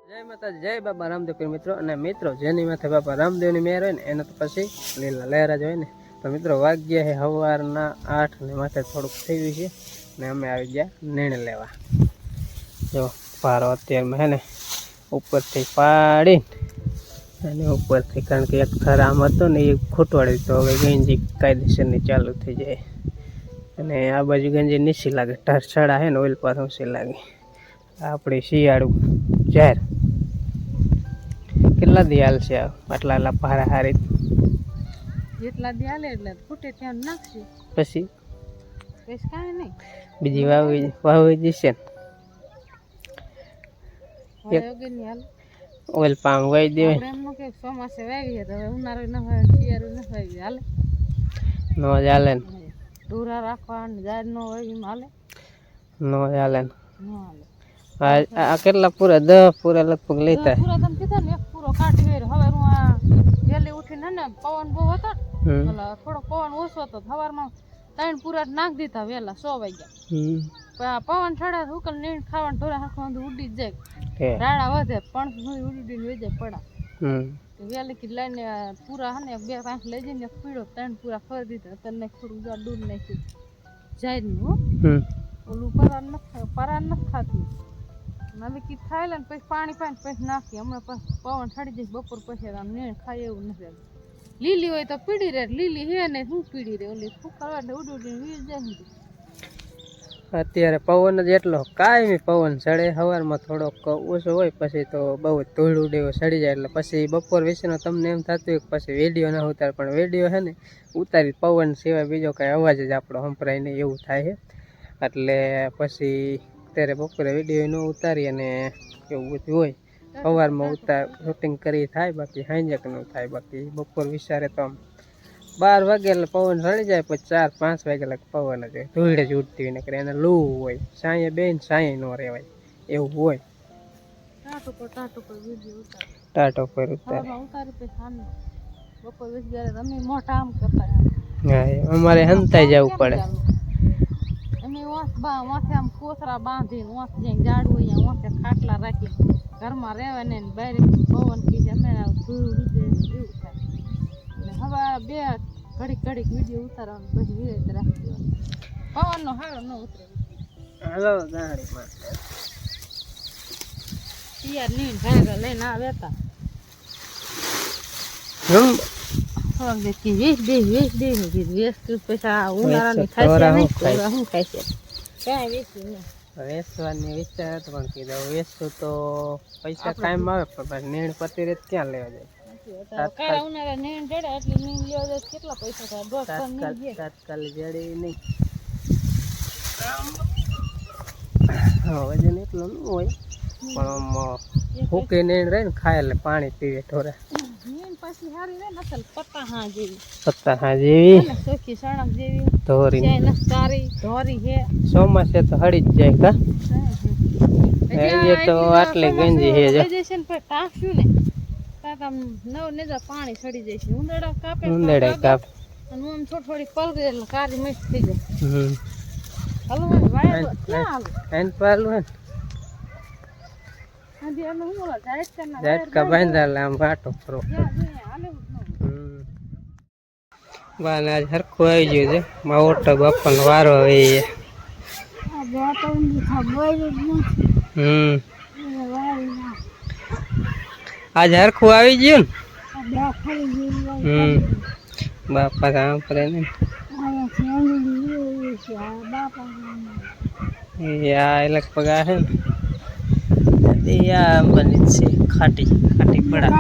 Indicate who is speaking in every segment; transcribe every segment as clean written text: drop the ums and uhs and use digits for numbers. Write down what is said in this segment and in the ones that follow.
Speaker 1: જય માતાજી, જય બાબા રામદેવ મિત્રો. અને મિત્રો જેની માથે બાબા રામદેવની મેર હોય ને એને તો પછી લીલા લહેરા જ હોય ને. તો મિત્રો વાગ્યા છે સવારના 8 ને માથે થોડુંક થઈ ગયું છે ને અમે આવી ગયા નિર્ણય લેવા. જો પારો અત્યારમાં હે ને ઉપરથી પાડી અને ઉપરથી, કારણ કે એક થર આમ હતો ને એ ખોટવાડી, તો હવે ગંજી કાયદેસરની ચાલુ થઈ જાય. અને આ બાજુ ગંજી નીચી લાગે, ઢસડા છે ને ઓઇલ પાસ ઊંચી લાગે. આપણી શિયાળું જાહેર કેટલા દી હાલ છે આટલા પારા હારી?
Speaker 2: જેટલા દી હાલે એટલે ફૂટે ત્યાં નાખશે,
Speaker 1: પછી
Speaker 2: કાંઈ નહીં.
Speaker 1: બીજી વાવી જશે ઓઇલ પામ વાવી દેવાય.
Speaker 2: એમનું કે ચોમાસે વાવી તો હવે ઉનાળો ન હોય, શિયાળું ન વાવી હાલે
Speaker 1: નો ચાલે ને,
Speaker 2: ડોરા રાખવા ને જાર નો વાવી હાલે
Speaker 1: નો ચાલે ને.
Speaker 2: ન હાલે.
Speaker 1: આ કેટલા પૂરા 10 પૂરા લગભગ લેતા
Speaker 2: પૂરા તમે કીધા ને, એક પૂરો કાઢી ગયો. હવે હું આ વહેલી ઉઠીને ને પવન બહુ હતો, થોડો પવન ઓછો હતો, સવારમાં 3 પૂરા નાખ દીધા વહેલા 100 વાગ્યા. પવન છડે ઉકલ નીણ ખાવાનું ઢોરા હાંકવા ઉડી જ જાય, રાડા વધે પણ ઉડીને વહી જાય પડા. વહેલી કી લઈને પૂરા હે ને 2-5 લઈ જઈને પીળો 3 પૂરા ફરી દીધા. તને થોડું દૂર નાખ્યું જાય ને, ઓલું પરાન નથી ખાતું. હવે કી ખાઈ લે પછી પાણી પાઈને પછી નાખીએ. હમણાં પછી પવન છડી જઈશ બપોર પછી આમ નીણ ખાય એવું નથી. લીલી હોય તો પીડી રહે, લીલી હે ને શું પીડી રહે, ઓલી ફૂકરવા એટલે ઉડી વીર જાય.
Speaker 1: અત્યારે પવન જ એટલો કાયમી પવન ચડે. સવારમાં થોડોક ઓછો હોય, પછી તો બહુ ધૂળ ઉડેવો ચડી જાય. એટલે પછી બપોર વિશેનો તમને એમ થતું હોય કે પછી વિડીયો ના ઉતાર, પણ વિડીયો છે ને ઉતારી પવન સિવાય બીજો કાંઈ અવાજ જ આપણો સંભળાય નહીં એવું થાય છે. એટલે પછી અત્યારે બપોરે વિડીયો ન ઉતારી અને એવું બધું હોય. સવારમાં શૂટિંગ કરી થાય, બાકી હાંજક ન થાય. બાકી બપોર વિચારે તો આમ 12 વાગે એટલે પવન ચડી જાય, પછી 4-5 વાગે એટલે પવન જ હોય, ધૂળ જ ઉડતી હોય. નકર એને લૂ હોય, સાંયે બેન સાંયે ન રહેવાય એવું હોય. ટાટો પર ઉતારે
Speaker 2: બપોર વિચારે તમે મોટા આમ કરતા.
Speaker 1: હા, અમારે હંતાઈ જવું પડે.
Speaker 2: અમે વાંસે આમ કોથરા બાંધીને વાંસ જઈને ઝાડુ અહીંયા વાંસે ખાટલા રાખી ઘરમાં રહેવા ને બહાર પવન કીધે અમે ધૂળ ઉડે એવું થાય. એટલે હવે ઘડીક વિડીયો ઉતારવાનું પછી વિરેત રાખી દેવાનું. પવનનો હારો ન ઉતરે.
Speaker 1: હાલો ગાડીમાં
Speaker 2: પિયાર નીણ ભાગા લઈને આવે હતા.
Speaker 1: વેચવાની વિચાર હતો, પણ કીધું વેચશું તો પૈસા કાયમ આવે, પણ નીણ પતી રહે ક્યાં લેવા જાય. તાત્કાલિક જડી નહીં, વજન એટલું ન હોય, પણ આમ ફૂકી નીણ રહે ને ખાય એટલે પાણી પીવે ઢોરે. પત્તા જેવી ધોરી ચોમાસે તો હળી જ જાય. કા તો આટલી ગંજી હે
Speaker 2: પાણી ચડી જાય છે. ઉંદરડા કાપે થોડી પલરે એટલે કાળી મિક્સ થઈ જાય.
Speaker 1: ઝાટકા બાંધા આમ વાટો કરો. બાને આજ હરખું આવી ગયું છે. માવટો બાપાનો વારો આવી. આજ હરખું આવી ગયું ને. બાપા સાંભળે ને લગભગ આ છે ને આ બની છે ખાટી પડા.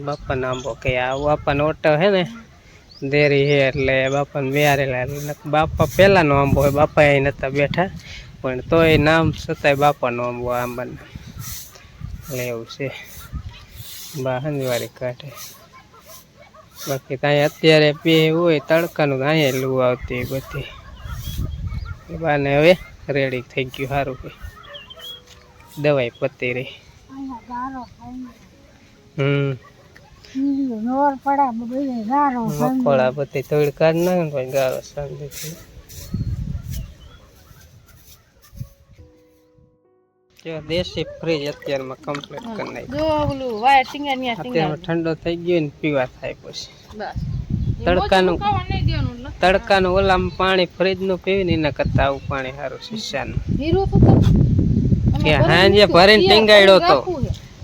Speaker 1: બાપા ના આંબો કે આ બાપાનો ઓટો હે ને દેરી હે એટલે બાપાને બેહારેલા. બાપા પહેલાનો આંબો હોય, બાપા અહીં નતા બેઠા, પણ તોય નામ છતાંય બાપાનો આંબો આંબાને એટલે એવું છે. બા હંજવારી કાઢે. બાકી ત્યાં અત્યારે બે હોય તડકાનું, અહીંયા લૂ આવતી બધી. બાને હવે રેડી થઈ ગયું, સારું કે દવાઈ પતી રહી. મકોડા બધી થોડી કાઢ નાખે પછી ગારો શાંતિ થઈ. જો દેશી ફ્રીજ અત્યારમાં કમ્પ્લીટ કરી નાખ્યું.
Speaker 2: જો ઓલું વાયર ટીંગા ન્યા
Speaker 1: અત્યારમાં ઠંડો થઈ ગયો ને પીવા થાય પછી.
Speaker 2: બસ
Speaker 1: તડકાનું
Speaker 2: ખાવા નહીં દેવાનું એટલે
Speaker 1: તડકાનું ઓલામાં પાણી ફ્રીજનું પીવીને એના કરતા આવું પાણી સારું શીશાનું.
Speaker 2: હીરો તો
Speaker 1: કે હાંજે ભરીને ટીંગાડ્યો તો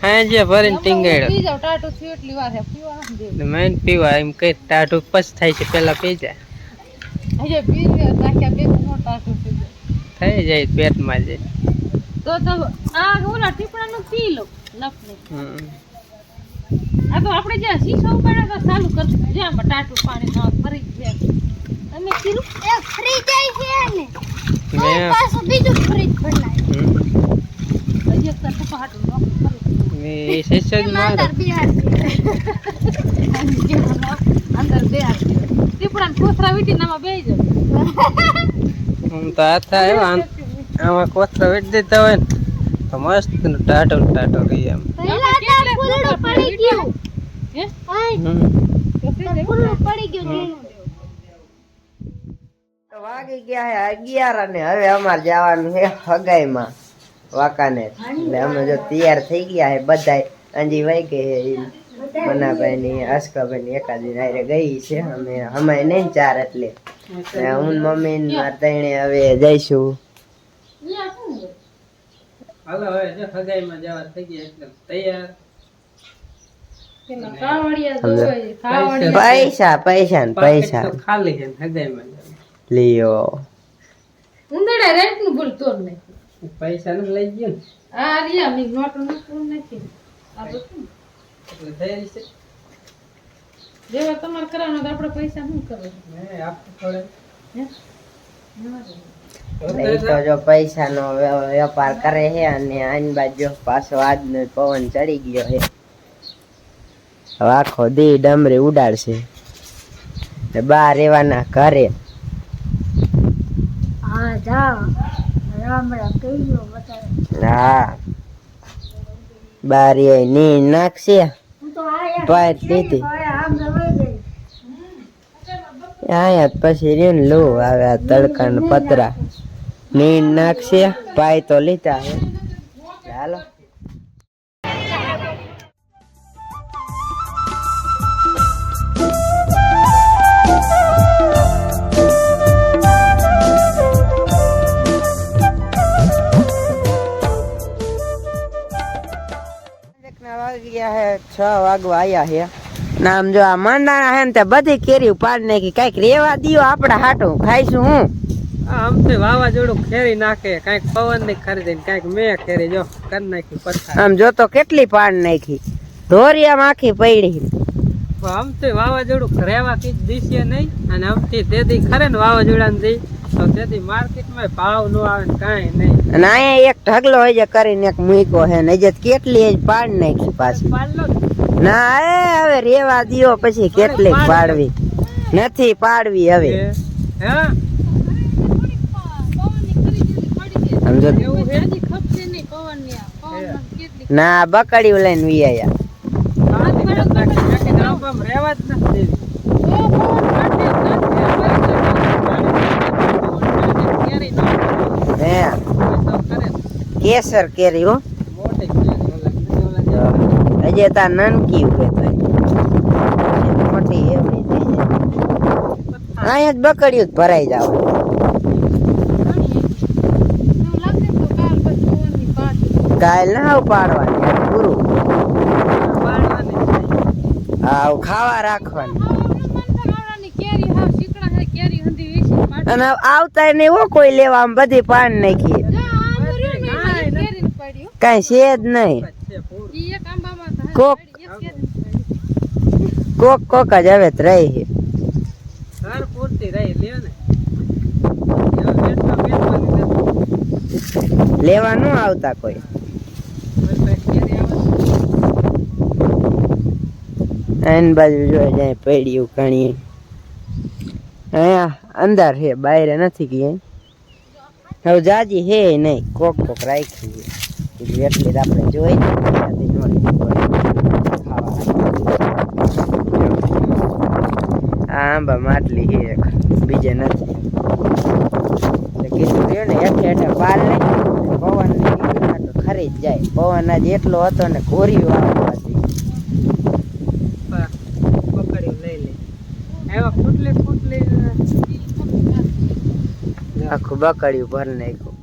Speaker 1: હાંજે ભરીને ટીંગાડ્યો
Speaker 2: પી જાવ ટાટું થયું એટલી વાર હે પીવા દે
Speaker 1: મેં પીવા એમ કઈ ટાઢું પછ થાય છે પેલા પી જાય
Speaker 2: હજે પી લે નાખ્યા બે નો ટાટું થઈ જાય
Speaker 1: થઈ જાય પેટમાં જાય
Speaker 2: તો આ ઓલા ટીપણાનું પી લો નફને આ તો આપણે જ્યાં શીશો ઉપાડ્યા તો ચાલુ કરતું જ્યાં બટાટું પાણી ના ફરી જાય તમે કીધું એ ફ્રી જાય છે ને
Speaker 1: મેં
Speaker 2: પાછું બીજું ફ્રીજ ભરાય હજી એક તો પાટું નો ફરી
Speaker 1: એ શીશો જ મારે
Speaker 2: અંદર બે ટીપણા કોથરા વીટી નામાં બેહી જાવ
Speaker 1: હું તો હાથ આવ્યો આમાં કોથરા વેચ દેતા હોય ને તો મસ્ત ટાટો ટાટો રહી એમ
Speaker 2: પડી ગયું હે પડી ગયું
Speaker 3: વાગી ગયા હે 11 અને હવે અમારે જવાનું છે હગાઈમાં વાકાને એટલે અમે જો તૈયાર થઈ ગયા હે બધાય અંજી વહી ગઈ હે મનાભાઈ ની અસ્કાભાઈ ની એકાદી નાયરે ગઈ છે અમે નહીં ચાર એટલે હું મમ્મી ને મારા તઈને હવે જઈશું
Speaker 1: હાલો હવે જો હગાઈમાં જવા થઈ ગયા એટલે તૈયાર
Speaker 3: પૈસા પૈસા ને પૈસા
Speaker 1: તો ખાલી છે હગાઈમાં
Speaker 3: લિયો
Speaker 2: ઉંદડા રેટ નું ભૂલ તોડ નાખ્યું
Speaker 1: પૈસા ને લઈ ગયો ને
Speaker 2: આ રિયા મી નોટો નું તોડ નાખી આ તો
Speaker 1: એટલે તૈયારી છે
Speaker 2: જેવા તમારે કરવાનો તો આપણે પૈસા શું કરો
Speaker 1: હે આપતો થોડે
Speaker 3: એ તો જો પૈસા નો વેપાર કરે છે અને આની બાજુ પાછો આજનો પવન ચડી ગયો છે હવે આખો દી ડમરી ઉડાડશે ને બહાર રહેવાના ઘરે હા બારી ની નાખશે પાર દીધી આયા પછી રહ્યું ને લો આવે આ તડકા ને પતરા નીન નાખશે પાય તો લીધા હે ચાલો વાગ્યા હે 6 વાગવા આયા હે નામ જો આ મંડાણા હે ને તે બધી કેરી પાડ નાખી કઈક રેવા દિયો આપડા હાટું ખાઈશું હું
Speaker 1: આમ તો વાવાઝોડું ખેરી નાખે કઈક પવન ની ખરીદે કઈક મેં ખેરી જો કરી નાખી પથ્થર
Speaker 3: આમ જો તો કેટલી પાડ નાખી ધોરિયા આખી પડી
Speaker 1: આમ તો વાવાઝોડું રહેવા કઈ દિશે નહીં અને આમથી તેથી ખરે ને વાવાઝોડા ને તો તેથી માર્કેટમાં ભાવ નો આવે ને કાંઈ નહીં
Speaker 3: અને અહીંયા એક ઢગલો હોય જે કરીને એક મૂકો હે ને જે કેટલી પાડ નાખી પાછી
Speaker 1: પાડલો
Speaker 3: ના એ હવે રેવા દિયો પછી કેટલી પાડવી નથી પાડવી હવે
Speaker 1: હે
Speaker 3: સમજો
Speaker 2: એવું હેજી ખપશે નહીં પવન ની પવન કેટલી
Speaker 3: ના બકડી લઈને વી આયા
Speaker 1: રેવા જ નથી
Speaker 3: હે કેસર કેરી હો હજે તા નાનકી ઉગે તો મોટી એવડી થઈ જાય અહીંયા જ બકડ્યું જ ભરાઈ જાવ કાલ ના ઉપાડવાની પૂરું હા ખાવા રાખવાની અને આવતા નહીં હો કોઈ લેવા આમ બધી પાન નાખી કઈ છે જ નહીં કોક કોક કોક જ હવે જ રહી છે
Speaker 1: ઘર પૂરતી રહી લ્યો ને
Speaker 3: લેવા ન આવતા કોઈ એન બાજુ જોઈ જાય પડ્યું ઘણી અહીંયા અંદર છે બહાર નથી ક્યાંય હવે જાજી હે નહીં કોક કોક રાખી એટલી આપણે જોઈ આંબા માટલી છે એક બીજે નથી કીધું રહ્યો ને હેઠે હેઠે પાર નહીં પવન ખરે ફરી જ જાય. પવન આજ એટલો હતો ને ઘોર્યું આવવાથી
Speaker 1: પકડી લઈ લે એવા ફૂટલી
Speaker 3: આખું બકડ્યું ભર નાખ્યું.